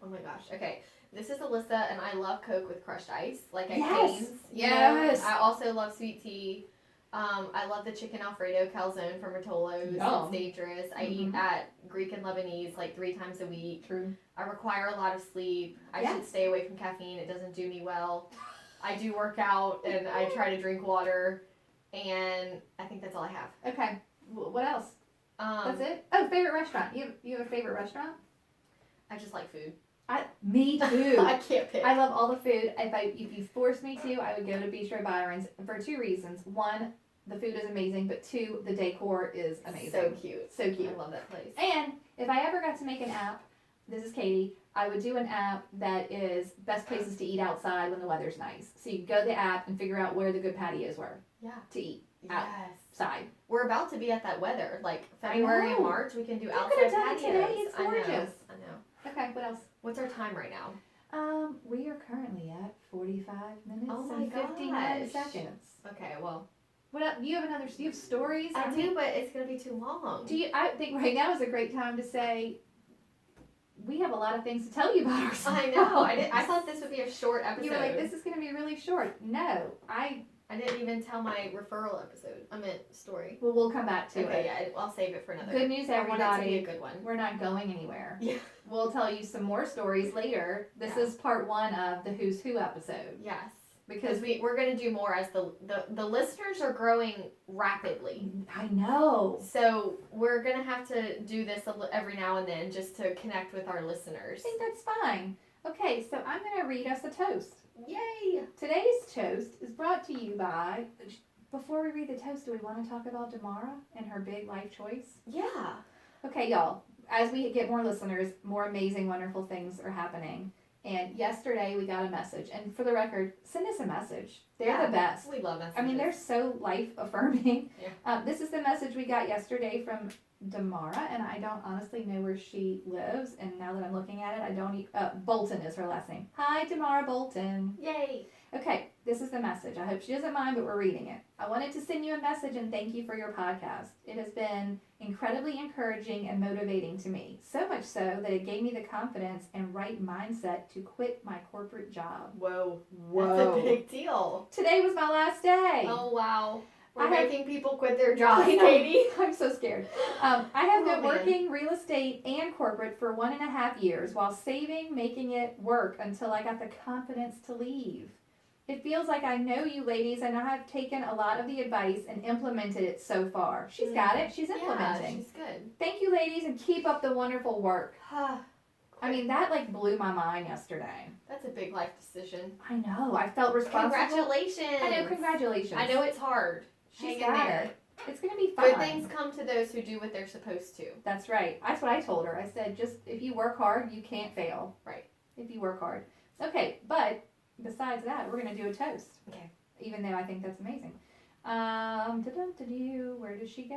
Oh my gosh. Okay. This is Alyssa, and I love Coke with crushed ice, like at Yes. Cane's. Yes. I also love sweet tea. I love the chicken Alfredo calzone from Rotolo's. Yum. It's dangerous. I eat at Greek and Lebanese like 3 times a week. True. I require a lot of sleep. I should stay away from caffeine. It doesn't do me well. I do work out, and I try to drink water, and I think that's all I have. Okay. What else? That's That's it? Oh, favorite restaurant. You have a favorite restaurant? I just like food. Me too. I can't pick. I love all the food. If you forced me to, I would go to Bistro Byron's for 2 reasons. 1, the food is amazing, but 2, the decor is amazing. So cute. So cute. I love that place. And if I ever got to make an app, this is Katie, I would do an app that is best places to eat outside when the weather's nice. So you go to the app and figure out where the good patios were Yeah. to eat Yes. outside. We're about to be at that weather. Like February and know. March, we can do You outside could've done it patios. today. It's I know. gorgeous. I know. Okay, what else? What's our time right now? We are currently at 45 minutes Oh my and 59 gosh. seconds. Okay, well, What else? Do you have stories? I mean, do, but it's gonna be too long. I think right now is a great time to say we have a lot of things to tell you about ourselves. I know. I thought this would be a short episode. You were like, this is going to be really short. No, I I didn't even tell my referral episode. I meant story. Well, we'll come back to Okay, it. yeah, I'll save it for another. Good news, I want it to be a everybody. good one. We're not going anywhere. Yeah. We'll tell you some more stories later. This is part 1 of the Who's Who episode. Yes. Because we're going to do more as the listeners are growing rapidly. I know. So we're going to have to do this every now and then just to connect with our listeners. I think that's fine. Okay, so I'm going to read us a toast. Yay! Today's toast is brought to you by... Before we read the toast, do we want to talk about Damara and her big life choice? Yeah. Okay, y'all. As we get more listeners, more amazing, wonderful things are happening. And yesterday we got a message. And for the record, send us a message. They're the best. We love messages. I mean, they're so life affirming. Yeah. This is the message we got yesterday from Damara, and I don't honestly know where she lives. And now that I'm looking at it, I don't. Bolton is her last name. Hi, Damara Bolton. Yay. Okay, this is the message. I hope she doesn't mind, but we're reading it. I wanted to send you a message and thank you for your podcast. It has been incredibly encouraging and motivating to me. So much so that it gave me the confidence and right mindset to quit my corporate job. Whoa. That's a big deal. Today was my last day. Oh, wow. We're I have- making people quit their jobs, I know. Katie. I'm so scared. I have been man. working real estate and corporate for 1.5 years while saving, making it work until I got the confidence to leave. It feels like I know you ladies and I have taken a lot of the advice and implemented it so far. She's got it. She's implementing. Yeah, she's good. Thank you, ladies, and keep up the wonderful work. I mean, that like blew my mind yesterday. That's a big life decision. I know. I felt responsible. Congratulations. I know. Congratulations. I know it's hard. She's Hang in got there. it. It's going to be fun. Good things come to those who do what they're supposed to. That's right. That's what I told her. I said, just if you work hard, you can't fail. Right. If you work hard. Okay, but besides that, we're going to do a toast. Okay. Even though I think that's amazing. Where does she go?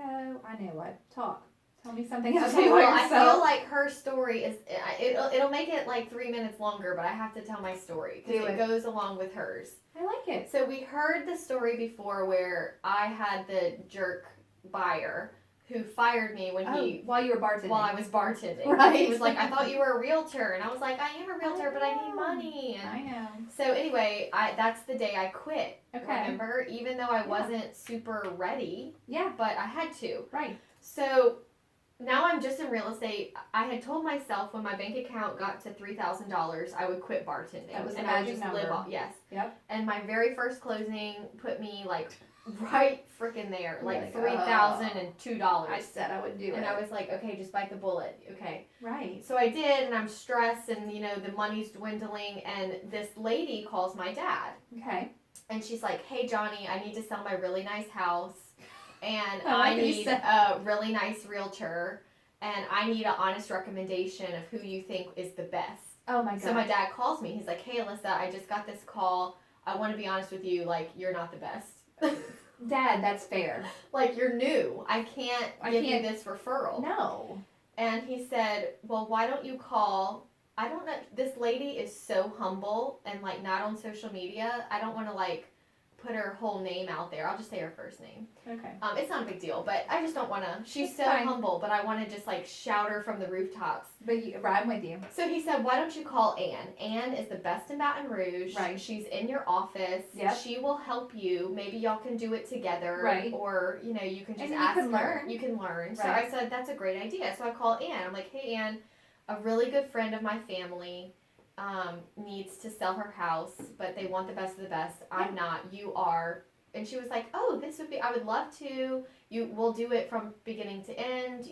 I know what. Talk. Tell me something else Okay, about well, I yourself. feel like her story is, it'll make it like 3 minutes longer, but I have to tell my story because it goes along with hers. I like it. So we heard the story before where I had the jerk buyer who fired me when while you were bartending. while I was bartending. Right. He was like, I thought you were a realtor. And I was like, I am a realtor, but I need money. And I know. so anyway, that's the day I quit. Okay. Remember? Even though I wasn't super ready. Yeah. But I had to. Right. So now I'm just in real estate. I had told myself when my bank account got to $3,000, I would quit bartending. That was the and I would magic just number. live off. Yes. Yep. And my very first closing put me like right freaking there, like Like, $3,002. I said I would do it. And I was like, okay, just bite the bullet. Okay. Right. So I did, and I'm stressed, and the money's dwindling, and this lady calls my dad, Okay. and she's like, hey Johnny, I need to sell my really nice house, and I like I what you need said. a really nice realtor, and I need an honest recommendation of who you think is the best. Oh my God. So my dad calls me. He's like, hey Alyssa, I just got this call. I want to be honest with you, like, you're not the best. Dad, that's fair. Like, you're new. I can't give you this referral. No. And he said, well, why don't you call, I don't know, this lady is so humble and, like, not on social media. I don't want to, like, put her whole name out there. I'll just say her first name. Okay. It's not a big deal, but I just don't want to. She's It's so fine. humble, but I want to just, like, shout her from the rooftops. But I'm with you. So he said, why don't you call Ann? Ann is the best in Baton Rouge. Right. She's in your office. Yep. She will help you. Maybe y'all can do it together. Right. Or, you can just And you ask can her. learn. You can learn. So Right. I said, that's a great idea. So I call Ann. I'm like, hey, Ann, a really good friend of my family needs to sell her house, but they want the best of the best. I'm not. You are. And she was like, oh, this would be, I would love to. We'll do it from beginning to end.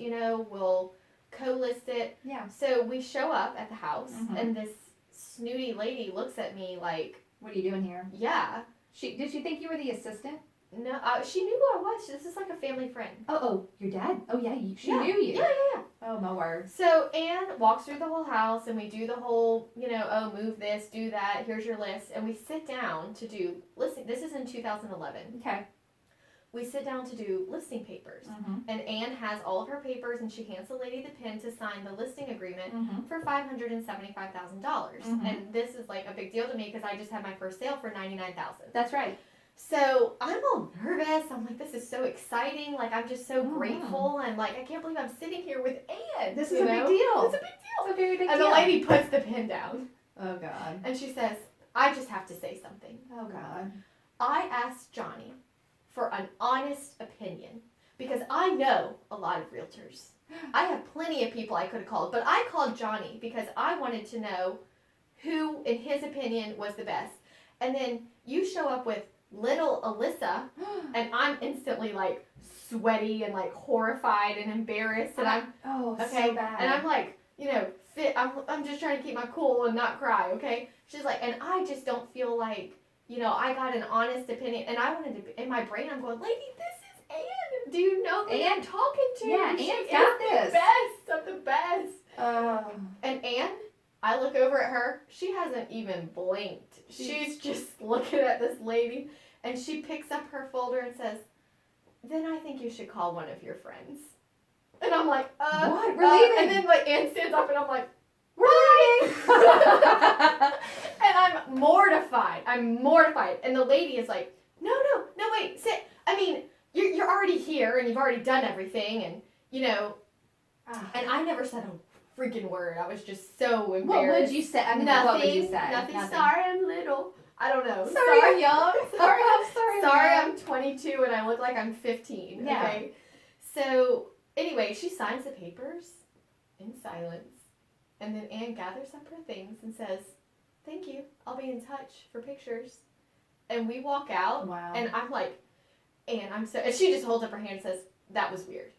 We'll co-list it. Yeah. So we show up at the house, Mhm. and this snooty lady looks at me like, What are you doing here? yeah. Did she think you were the assistant? No, she knew who I was. This is like a family friend. Oh, your dad? Oh yeah, she Yeah. knew you. Yeah. Oh my word. So Anne walks through the whole house, and we do the whole, move this, do that, here's your list. And we sit down to do listing. This is in 2011. Okay. We sit down to do listing papers. Mm-hmm. And Anne has all of her papers, and she hands the lady the pen to sign the listing agreement Mm-hmm. for $575,000. Mhm. And this is like a big deal to me because I just had my first sale for $99,000. That's right. So I'm all nervous. I'm like, this is so exciting. Like, I'm just so Mhm. grateful. And like, I can't believe I'm sitting here with Anne. This is a big deal. It's a big deal. It's a very big And deal. the lady puts the pen down Oh God. and she says, I just have to say something. Oh God. I asked Johnny for an honest opinion because I know a lot of realtors. I have plenty of people I could have called, but I called Johnny because I wanted to know who, in his opinion, was the best. And then you show up with little Alyssa, and I'm instantly like sweaty and like horrified and embarrassed, and I'm okay, so bad. and I'm like, I'm just trying to keep my cool and not cry, okay? She's like, and I just don't feel like, I got an honest opinion, and I wanted to, in my brain, I'm going, lady, this is Ann. Do you know who I'm talking to? Yeah, She Ann's is got the this. best of the best. Oh. And Ann, I look over at her, she hasn't even blinked. She's just looking at this lady, and she picks up her folder and says, then I think you should call one of your friends. And I'm like, what? We're leaving. And then like Ann stands up and I'm like, we're leaving. And I'm mortified. And the lady is like, no, wait, sit. I mean, you're already here and you've already done everything and, and I never said a freaking word. I was just so embarrassed. What would you say? I mean, nothing, what would you say? Nothing. Sorry, I'm little. I don't know. Sorry, I'm young. Sorry, I'm 22 and I look like I'm 15. Yeah. Okay. So anyway, she signs the papers in silence, and then Ann gathers up her things and says, "Thank you. I'll be in touch for pictures." And we walk out. Wow. And I'm like, Ann, I'm so. And she just holds up her hand and says, "That was weird."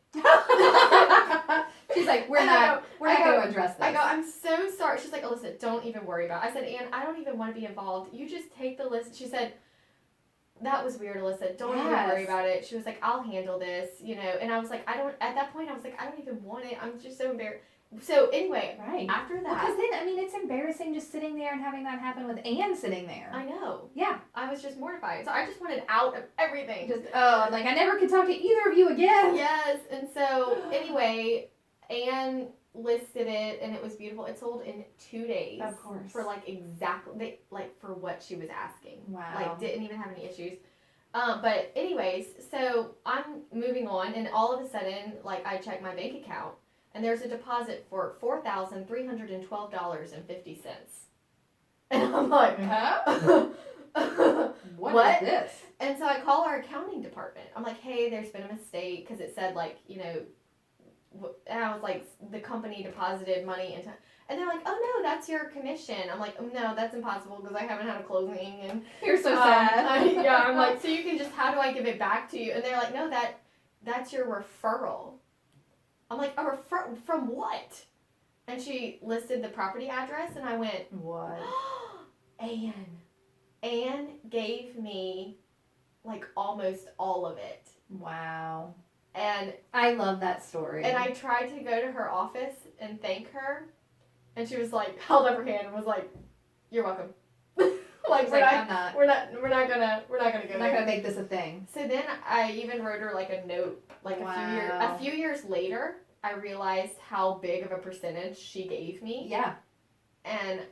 She's like, we're not going to address this. I go, I'm so sorry. She's like, Alyssa, don't even worry about it. I said, Ann, I don't even want to be involved. You just take the list. She said, that was weird, Alyssa. Don't even worry about it. She was like, I'll handle this, And I was like, at that point, I was like, I don't even want it. I'm just so embarrassed. So anyway, right. After that. Because then, I mean, it's embarrassing just sitting there and having that happen with Ann sitting there. I know. Yeah. I was just mortified. So I just wanted out of everything. I'm like, I never could talk to either of you again. Yes. And so anyway, Ann listed it and it was beautiful. It sold in 2 days. Of course. For like exactly, for what she was asking. Wow. Like didn't even have any issues. But anyways, so I'm moving on and all of a sudden, like I check my bank account and there's a deposit for $4,312.50. And I'm like, huh? What is this? And so I call our accounting department. I'm like, hey, there's been a mistake because it said like, and I was like, the company deposited money into, and they're like, oh no, that's your commission. I'm like, oh no, that's impossible because I haven't had a closing and you're so sad. I'm like, so you can just, how do I give it back to you? And they're like, no, that's your referral. I'm like, a referral from what? And she listed the property address and I went, what? Ann gave me like almost all of it. Wow. And I love that story. And I tried to go to her office and thank her, and she was like, held up her hand and was like, "You're welcome." Like we're not gonna make this a thing. So then I even wrote her like a note, like a few years later, I realized how big of a percentage she gave me. Yeah. And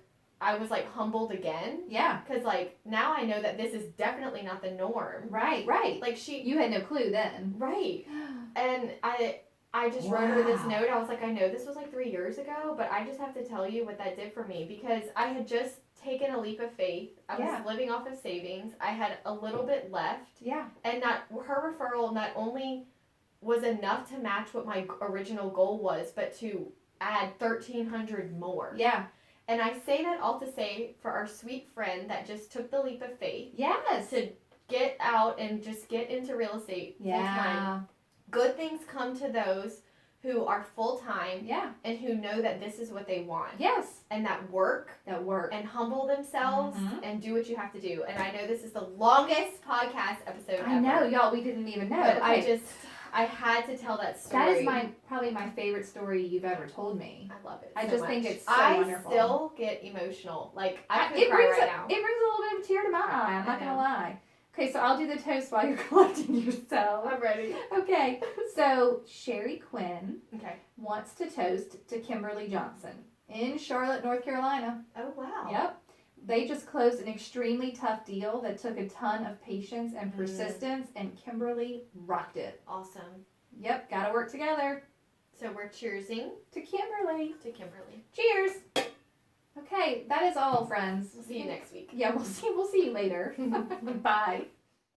I was like humbled again. Yeah. Because like now I know that this is definitely not the norm. Right. Like you had no clue then. Right. And I just wrote her this note. I was like, I know this was like 3 years ago, but I just have to tell you what that did for me because I had just taken a leap of faith. I was living off of savings. I had a little bit left. Yeah. And her referral not only was enough to match what my original goal was, but to add $1,300 more. Yeah. And I say that all to say for our sweet friend that just took the leap of faith. Yes. To get out and just get into real estate full time. Good things come to those who are full-time and who know that this is what they want. Yes. And that work. And humble themselves and do what you have to do. And I know this is the longest podcast episode ever. I know, y'all, we didn't even know. But I had to tell that story. That is probably my favorite story you've ever told me. I love it I so just much. think it's so wonderful. I still get emotional. Like, I could cry right now. It brings a little bit of a tear to my eye. I'm not going to lie. Okay, so I'll do the toast while you're collecting yourself. I'm ready. Okay, so Sherry Quinn okay. wants to toast to Kimberly Johnson in Charlotte, North Carolina. Oh, wow. Yep. They just closed an extremely tough deal that took a ton of patience and persistence, and Kimberly rocked it. Awesome. Yep, gotta work together. So we're cheersing to Kimberly. Cheers. Okay, that is all, friends. We'll see you next week. Yeah, we'll see you later. Bye.